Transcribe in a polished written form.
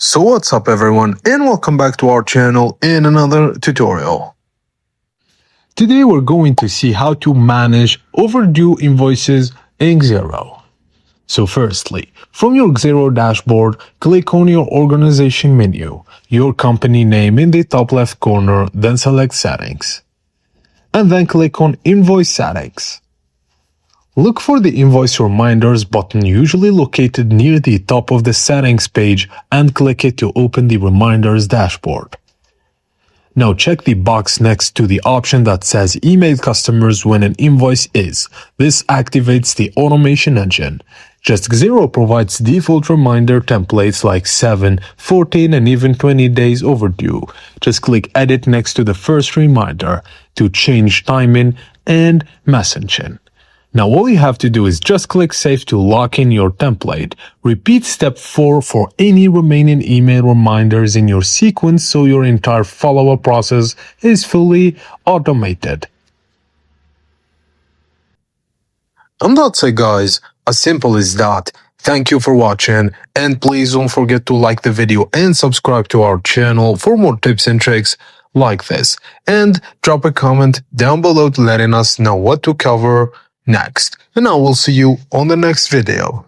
So what's up everyone, and welcome back to our channel in another tutorial. Today we're going to see how to manage overdue invoices in Xero. So firstly, from your Xero dashboard, click on your organization menu, your company name in the top left corner, then select Settings. And then click on Invoice Settings. Look for the Invoice Reminders button usually located near the top of the settings page and click it to open the Reminders dashboard. Now check the box next to the option that says Email customers when an invoice is. This activates the automation engine. Just Xero provides default reminder templates like 7, 14 and even 20 days overdue. Just click Edit next to the first reminder to change timing and messaging. Now all you have to do is just click Save to lock in your template. Repeat step 4 for any remaining email reminders in your sequence so your entire follow-up process is fully automated. And that's it guys, as simple as that. Thank you for watching, and please don't forget to like the video and subscribe to our channel for more tips and tricks like this. And drop a comment down below letting us know what to cover next, and I will see you on the next video.